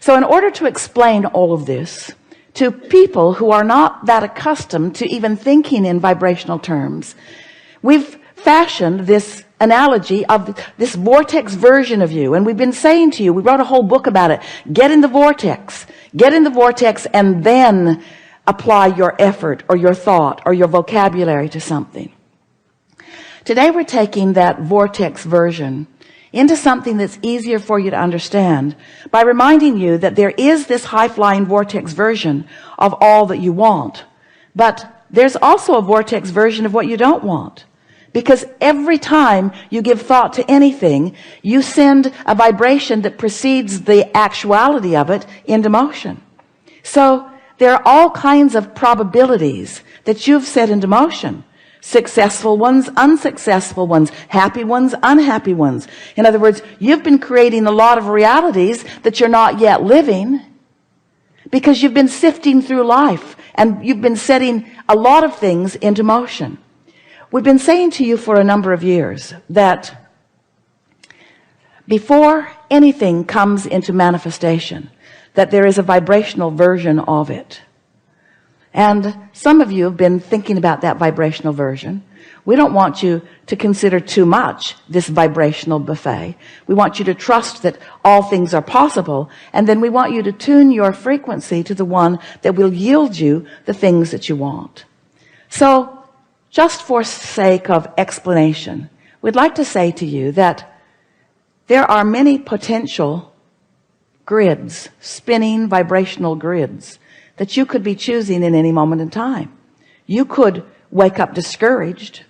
So in order to explain all of this to people who are not that accustomed to even thinking in vibrational terms, we've fashioned this analogy of this vortex version of you. And we've been saying to you, we wrote a whole book about it. Get in the vortex, and then apply your effort or your thought or your vocabulary to something. Today we're taking that vortex version into something that's easier for you to understand by reminding you that there is this high-flying vortex version of all that you want, but there's also a vortex version of what you don't want, because every time you give thought to anything, you send a vibration that precedes the actuality of it into motion. So there are all kinds of probabilities that you've set into motion. Successful ones, unsuccessful ones, happy ones, unhappy ones. In other words, you've been creating a lot of realities that you're not yet living because you've been sifting through life and you've been setting a lot of things into motion. We've been saying to you for a number of years that before anything comes into manifestation, that there is a vibrational version of it. And some of you have been thinking about that vibrational version. We don't want you to consider too much this vibrational buffet. We want you to trust that all things are possible, and then we want you to tune your frequency to the one that will yield you the things that you want. So just for sake of explanation, we'd like to say to you that there are many potential grids, spinning vibrational grids, that you could be choosing in any moment in time. You could wake up discouraged,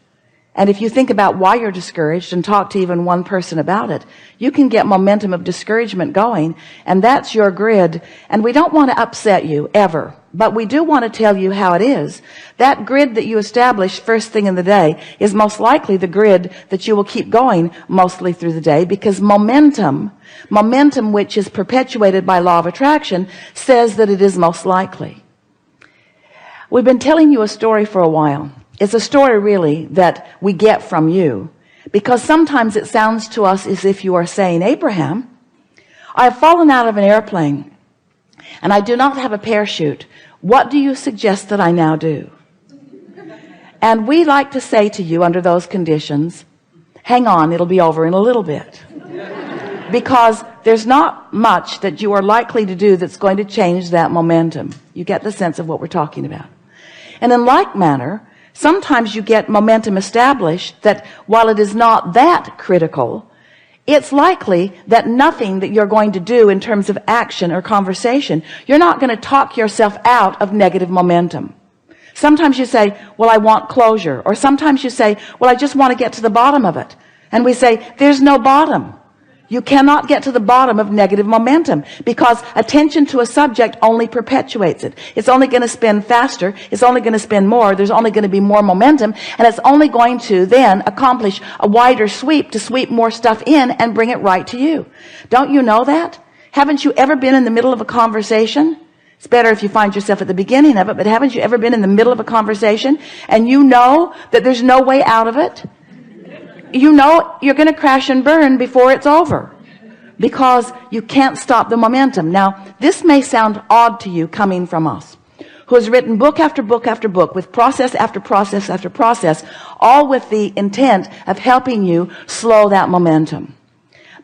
and if you think about why you're discouraged and talk to even one person about it, you can get momentum of discouragement going, and that's your grid. And we don't want to upset you ever, but we do want to tell you how it is. That grid that you establish first thing in the day is most likely the grid that you will keep going mostly through the day, because momentum, which is perpetuated by law of attraction, says that it is most likely. We've been telling you a story for a while. It's a story really that we get from you, because sometimes it sounds to us as if you are saying, Abraham, I have fallen out of an airplane and I do not have a parachute. What do you suggest that I now do? And we like to say to you under those conditions, hang on, it'll be over in a little bit. Because there's not much that you are likely to do that's going to change that momentum. You get the sense of what we're talking about. And in like manner, sometimes you get momentum established that while it is not that critical, it's likely that nothing that you're going to do in terms of action or conversation, you're not going to talk yourself out of negative momentum. Sometimes you say, well, I want closure. Or sometimes you say, well, I just want to get to the bottom of it. And we say, there's no bottom. You cannot get to the bottom of negative momentum, because attention to a subject only perpetuates it. It's only going to spin faster. It's only going to spin more. There's only going to be more momentum, and it's only going to then accomplish a wider sweep to sweep more stuff in and bring it right to you. Don't you know that? Haven't you ever been in the middle of a conversation? It's better if you find yourself at the beginning of it, but haven't you ever been in the middle of a conversation and you know that there's no way out of it? You know you're going to crash and burn before it's over, because you can't stop the momentum. Now, this may sound odd to you coming from us, who has written book after book after book, with process after process after process, all with the intent of helping you slow that momentum.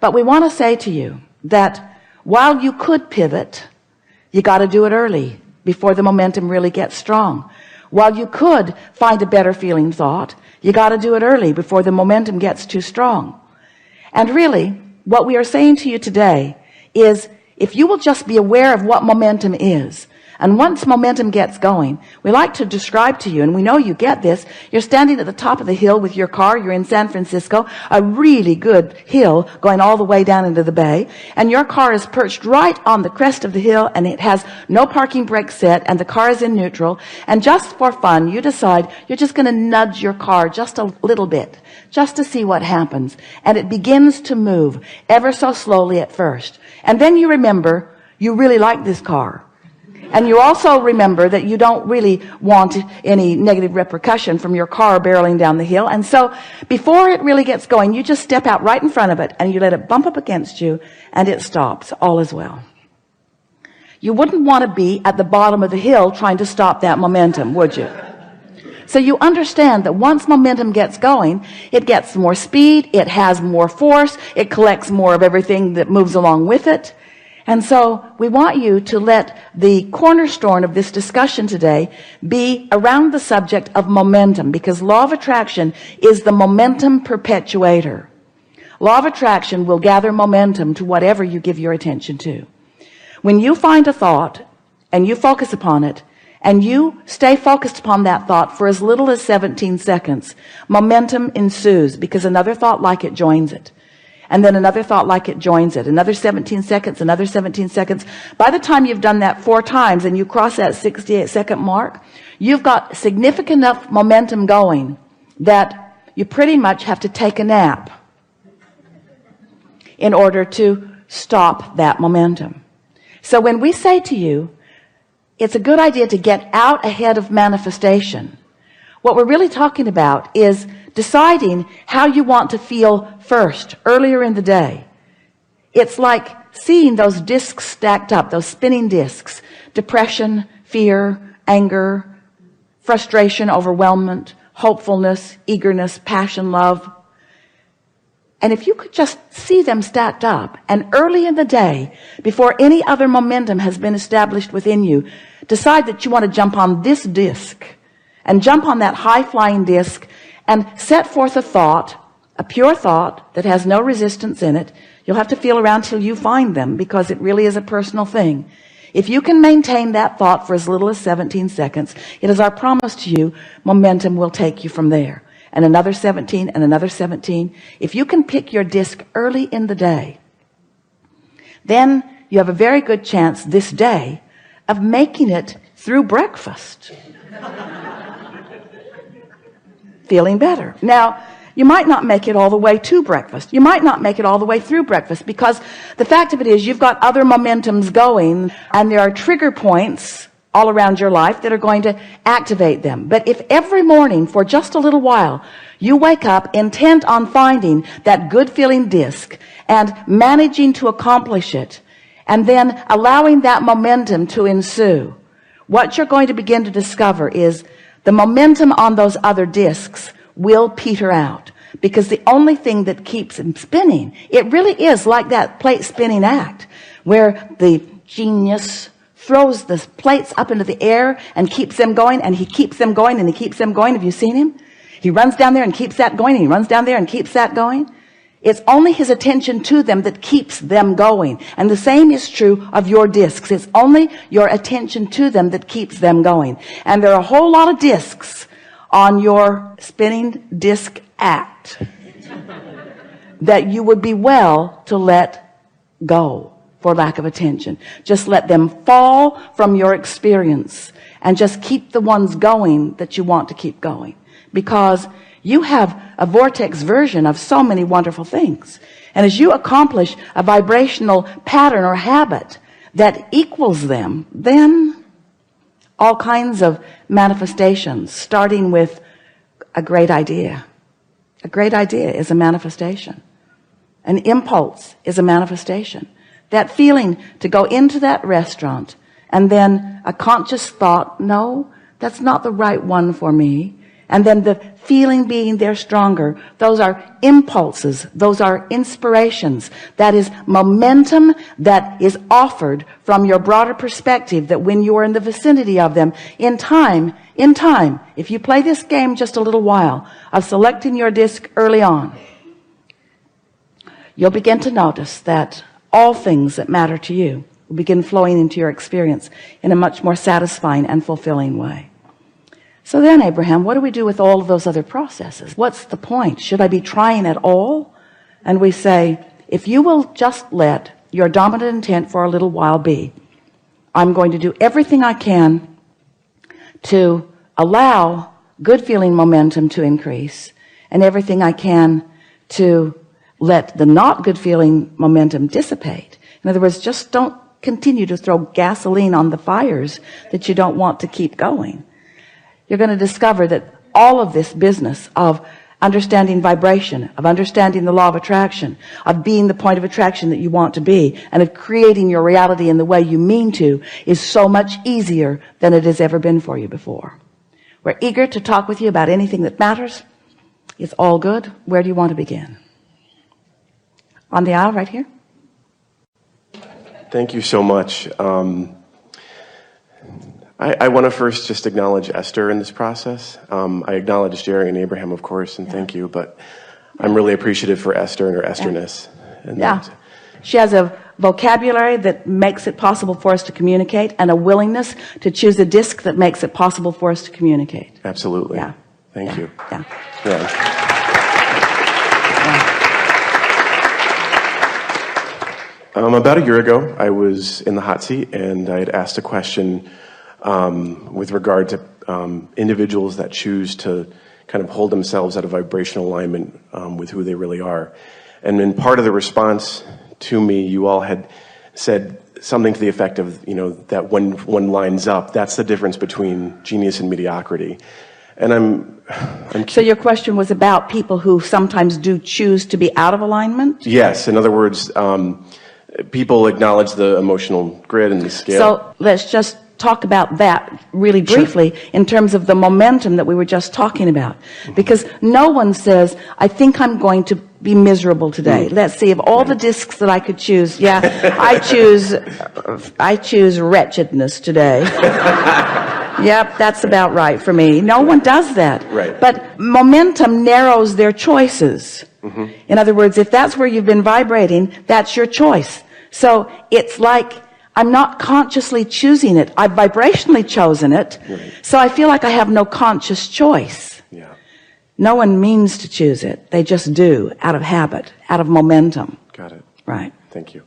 But we want to say to you that while you could pivot, you got to do it early before the momentum really gets strong. While you could find a better feeling thought, you got to do it early before the momentum gets too strong. And really, what we are saying to you today is, if you will just be aware of what momentum is, and once momentum gets going, we like to describe to you, and we know you get this, you're standing at the top of the hill with your car, you're in San Francisco, a really good hill going all the way down into the bay, and your car is perched right on the crest of the hill, and it has no parking brake set, and the car is in neutral, and just for fun, you decide you're just going to nudge your car just a little bit, just to see what happens, and it begins to move ever so slowly at first, and then you remember you really like this car. And you also remember that you don't really want any negative repercussion from your car barreling down the hill. And so before it really gets going, you just step out right in front of it and you let it bump up against you, and it stops. All is well. you wouldn't want to be at the bottom of the hill trying to stop that momentum, would you? So you understand that once momentum gets going, it gets more speed, it has more force, it collects more of everything that moves along with it. And so we want you to let the cornerstone of this discussion today be around the subject of momentum, because law of attraction is the momentum perpetuator. Law of attraction will gather momentum to whatever you give your attention to. When you find a thought and you focus upon it, and you stay focused upon that thought for as little as 17 seconds, momentum ensues, because another thought like it joins it. And then another thought like it joins it. Another 17 seconds, another 17 seconds. By the time you've done that 4 times and you cross that 68-second mark, you've got significant enough momentum going that you pretty much have to take a nap in order to stop that momentum. So when we say to you, it's a good idea to get out ahead of manifestation, what we're really talking about is deciding how you want to feel first, earlier in the day. It's like seeing those discs stacked up, those spinning discs: depression, fear, anger, frustration, overwhelmment, hopefulness, eagerness, passion, love. And if you could just see them stacked up, and early in the day, before any other momentum has been established within you, decide that you want to jump on this disc, and jump on that high-flying disc, and set forth a thought, a pure thought that has no resistance in it. You'll have to feel around till you find them, because it really is a personal thing. If you can maintain that thought for as little as 17 seconds, it is our promise to you, momentum will take you from there. And another 17, and another 17. If you can pick your disc early in the day, then you have a very good chance this day of making it through breakfast. Feeling better. Now, you might not make it all the way to breakfast. You might not make it all the way through breakfast, because the fact of it is you've got other momentums going, and there are trigger points all around your life that are going to activate them. But if every morning for just a little while you wake up intent on finding that good feeling disc and managing to accomplish it, and then allowing that momentum to ensue, what you're going to begin to discover is the momentum on those other discs will peter out, because the only thing that keeps them spinning, it really is like that plate spinning act where the genius throws the plates up into the air and keeps them going, and he keeps them going, and he keeps them going. Have you seen him? He runs down there and keeps that going, and he runs down there and keeps that going. It's only his attention to them that keeps them going. And the same is true of your discs. It's only your attention to them that keeps them going. And there are a whole lot of discs on your spinning disc act that you would be well to let go for lack of attention. Just let them fall from your experience, and just keep the ones going that you want to keep going, because you have a vortex version of so many wonderful things. And as you accomplish a vibrational pattern or habit that equals them, then all kinds of manifestations, starting with a great idea. A great idea is a manifestation. An impulse is a manifestation. That feeling to go into that restaurant, and then a conscious thought, no, that's not the right one for me. And then the feeling being there stronger. Those are impulses. Those are inspirations. That is momentum that is offered from your broader perspective, that when you are in the vicinity of them, in time, if you play this game just a little while of selecting your disc early on, you'll begin to notice that all things that matter to you will begin flowing into your experience in a much more satisfying and fulfilling way. So then, Abraham, what do we do with all of those other processes? What's the point? Should I be trying at all? And we say, if you will just let your dominant intent for a little while be, I'm going to do everything I can to allow good feeling momentum to increase, and everything I can to let the not good feeling momentum dissipate. In other words, just don't continue to throw gasoline on the fires that you don't want to keep going. You're going to discover that all of this business of understanding vibration, of understanding the law of attraction, of being the point of attraction that you want to be, and of creating your reality in the way you mean to, is so much easier than it has ever been for you before. We're eager to talk with you about anything that matters. It's all good. Where do you want to begin? On the aisle right here. Thank you so much. I want to first just acknowledge Esther in this process. I acknowledge Jerry and Abraham, of course, and thank you, but I'm really appreciative for Esther and her Esterness. And she has a vocabulary that makes it possible for us to communicate, and a willingness to choose a disc that makes it possible for us to communicate. Absolutely. Thank you. About a year ago, I was in the hot seat, and I had asked a question with regard to individuals that choose to kind of hold themselves out of vibrational alignment with who they really are. And in part of the response to me, you all had said something to the effect of, that when one lines up, that's the difference between genius and mediocrity. And so your question was about people who sometimes do choose to be out of alignment? Yes. In other words, people acknowledge the emotional grid and the scale. So let's just talk about that really briefly. Sure. In terms of the momentum that we were just talking about, because no one says, I think I'm going to be miserable today. Let's see, of all the discs that I could choose, I choose wretchedness today. Yep, that's about right for me. No one does that. Right. But momentum narrows their choices. In other words, if that's where you've been vibrating, that's your choice. So it's like, I'm not consciously choosing it. I've vibrationally chosen it. Right. So I feel like I have no conscious choice. No one means to choose it. They just do, out of habit, out of momentum. Got it. Right. Thank you.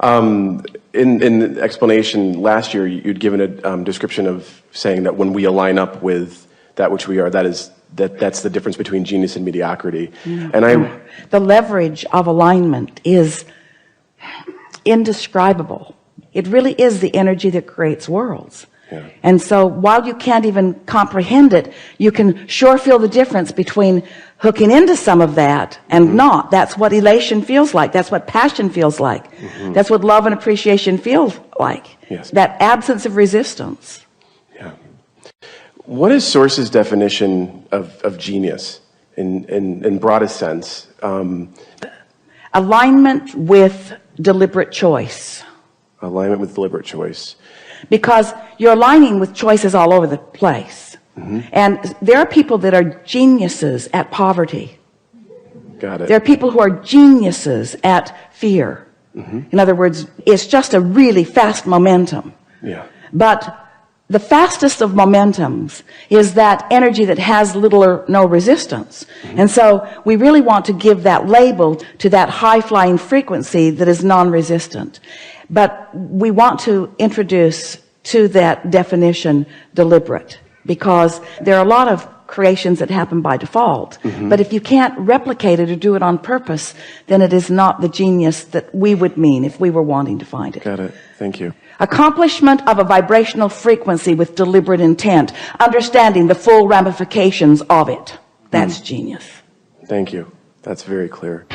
In the explanation last year, you'd given a description of saying that when we align up with that which we are, that's the difference between genius and mediocrity. And the leverage of alignment is indescribable. It really is the energy that creates worlds. And so while you can't even comprehend it, you can sure feel the difference between hooking into some of that and not. That's what elation feels like. That's what passion feels like. That's what love and appreciation feels like. That absence of resistance. What is Source's definition of genius in broadest sense? Alignment with deliberate choice. Alignment with deliberate choice. Because you're aligning with choices all over the place. And there are people that are geniuses at poverty. Got it. There are people who are geniuses at fear. In other words, it's just a really fast momentum. But the fastest of momentums is that energy that has little or no resistance. And so we really want to give that label to that high-flying frequency that is non-resistant. But we want to introduce to that definition deliberate, because there are a lot of creations that happen by default. But if you can't replicate it or do it on purpose, then it is not the genius that we would mean if we were wanting to find it. Got it. Thank you. Accomplishment of a vibrational frequency with deliberate intent, understanding the full ramifications of it. That's genius. Thank you. That's very clear.